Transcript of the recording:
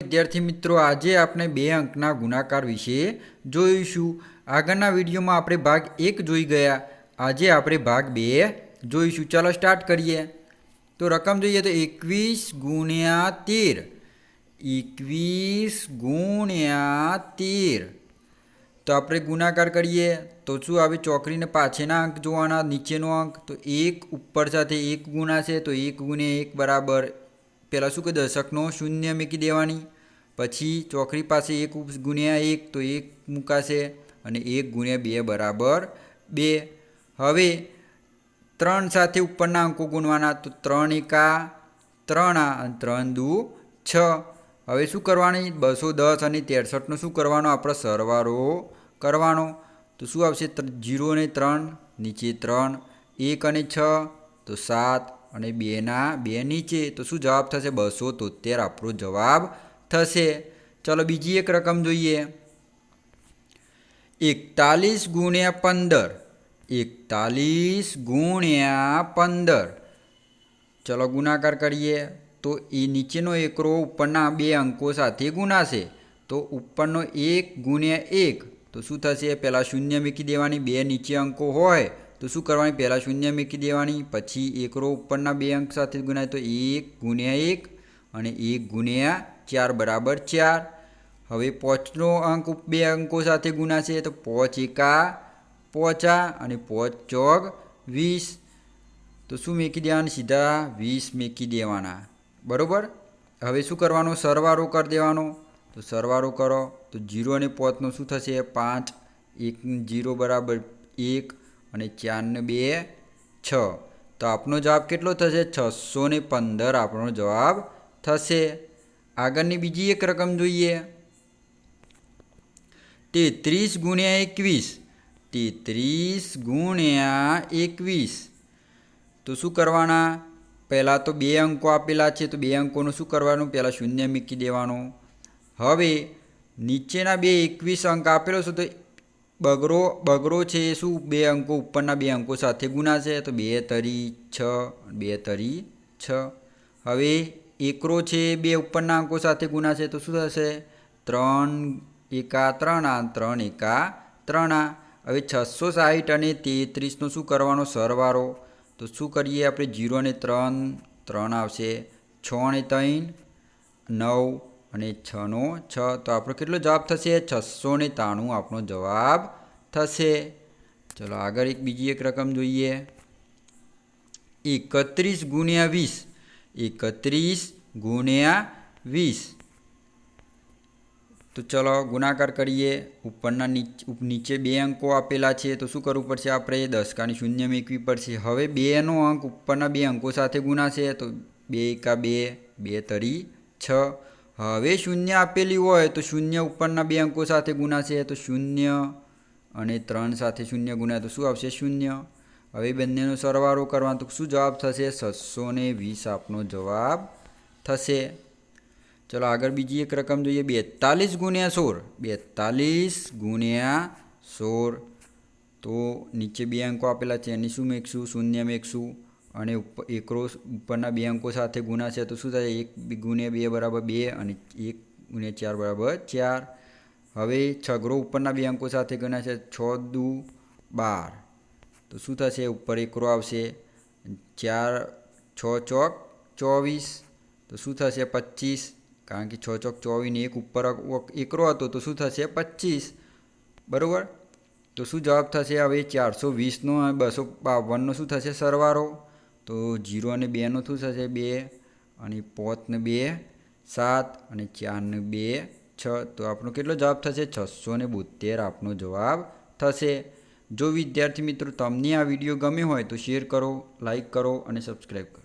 વિદ્યાર્થી મિત્રો, આજે આપણે 2 અંકના ગુણાકાર વિશે જોઈશું। આગળના વિડીયોમાં આપણે ભાગ 1 જોઈ ગયા। આજે આપણે ભાગ 2 જોઈશું। ચાલો સ્ટાર્ટ કરીએ। તો રકમ જોઈએ તો 21 ગુણ્યા 13, 21 ગુણ્યા 13। તો આપણે ગુણાકાર કરીએ તો શું આવે? ચોકડીને પાછળના અંક જોવાના, નીચેનો અંક તો 1 ઉપર સાથે 1 ગુણાશે તો 1 ગુણ્યા 1 બરાબર, પહેલાં શું કે દશકનો શૂન્ય મૂકી દેવાની, પછી ચોકડી પાસે 1 ગુણ્યા 1 તો 1 મૂકાશે અને 1 ગુણ્યા 2 બરાબર 2। હવે 3 સાથે ઉપરના અંકો ગુણવાના તો 3 એકા 3 અને 3 દુ 6। હવે શું કરવાની? 210 અને 63નો શું કરવાનો? આપણે સરવાળો કરવાનો। તો શું આવશે? 0 અને 3 નીચે 3, 1 અને 6 તો 7 અને 2ના 2 નીચે, તો શું જવાબ થશે? 273 આપણો જવાબ થશે। ચલો બીજી એક રકમ જોઈએ। 41 ગુણ્યા 15, 41 ગુણ્યા 15। ચલો ગુણાકાર કરીએ તો એ નીચેનો એકરો ઉપરના 2 અંકો સાથે ગુણાશે તો ઉપરનો 1 ગુણ્યા 1 તો શું થશે? પહેલાં શૂન્ય મૂકી દેવાની, 2 નીચે અંકો હોય તો શું કરવાની? પહેલાં શૂન્ય મૂકી દેવાની, પછી એકરો ઉપરના 2 અંક સાથે ગુણાય તો 1 ગુણ્યા 1 અને 1 ગુણ્યા 4 બરાબર 4। હવે 5નો અંક 2 અંકો સાથે ગુણાશે તો 5 એકા 5 અને 5 ચોક 20 તો શું મૂકી દેવાના? સીધા 20 મૂકી દેવાના, બરાબર। હવે શું કરવાનું? સરવાળો કરી દેવાનો। તો સરવાળો કરો તો 0 અને 5નો શું થશે? 5, 1 0 બરાબર 1 અને 4 ને 2 6। તો આપણો જવાબ કેટલો થશે? 615 આપણો જવાબ થશે। આગળની બીજી એક રકમ જોઈએ। 33 ગુણ્યા 21, 33 ગુણ્યા 21। તો શું કરવાના? પહેલાં તો 2 અંકો આપેલા છે તો 2 અંકોનું શું કરવાનું? પહેલાં શૂન્ય મૂકી દેવાનું। હવે નીચેના 21 અંક આપેલો છે તો બગડો છે એ શું? 2 અંકો ઉપરના 2 અંકો સાથે ગુણાશે તો 2 તરી 6, 2 તરી 6। હવે એકરો છે 2 ઉપરના અંકો સાથે ગુણાશે તો શું થશે? 3 એકા 3 અને 3 એકા 3। હવે 660 અને 33નો શું કરવાનો? સરવાળો। તો શું કરીએ આપણે? 0 અને 3 3 આવશે, 6 અને 3 9 અને 6નો 6 તો આપણો કેટલો જવાબ થશે? 693 આપણો જવાબ થશે। ચલો આગળ બીજી એક રકમ જોઈએ। 31 ગુણ્યા 20, 31 ગુણ્યા 20। તો ચલો ગુણાકાર કરીએ। ઉપરના નીચે 2 અંકો આપેલા છે તો શું કરવું પડશે? આપણે દશકાની શૂન્ય મૂકવી પડશે। હવે 2નો અંક ઉપરના 2 અંકો સાથે ગુણાશે તો 2 એકા 2, 2 તરી 6। હવે શૂન્ય આપેલી હોય તો શૂન્ય ઉપરના 2 અંકો સાથે ગુણાશે તો 0 અને 3 સાથે શૂન્ય ગુણ્યા તો શું આવશે? 0। હવે બંનેનો સરવાળો કરવાનો તો શું જવાબ થશે? 620 આપણો જવાબ થશે। ચલો આગળ બીજી એક રકમ જોઈએ। 42 ગુણ્યા 16, 42 ગુણ્યા 16। તો નીચે 2 અંકો આપેલા છે એની શું મૂકીશું? શૂન્ય મૂકીશું અને એકરો ઉપરના 2 અંકો સાથે ગુણાશે તો શું થાય? 1 ગુણ્યા 2 બરાબર 2 અને 1 ગુણ્યા 4 બરાબર 4। હવે છગડો ઉપરના 2 અંકો સાથે ગુણાશે 6 દુ 12 તો શું થશે? ઉપર એકરો આવશે 4, 6 ચોક 24 તો શું થશે? 25, કારણ કે 6 ચોક 24 ને 1 ઉપર એકરો હતો તો શું થશે? 25, બરાબર। તો શું જવાબ થશે? હવે 420નો અને 252નો શું થશે? સરવાળો। તો 0 અને 2નો શું થશે? 2 અને 5 ને 2 7 અને 4 ને 2 6 તો આપણો કેટલો જવાબ થશે? 672 આપણો જવાબ થશે। જો વિદ્યાર્થી મિત્રો તમને આ વિડીયો ગમ્યો હોય તો શેર કરો, લાઈક કરો અને સબસ્ક્રાઈબ કરો।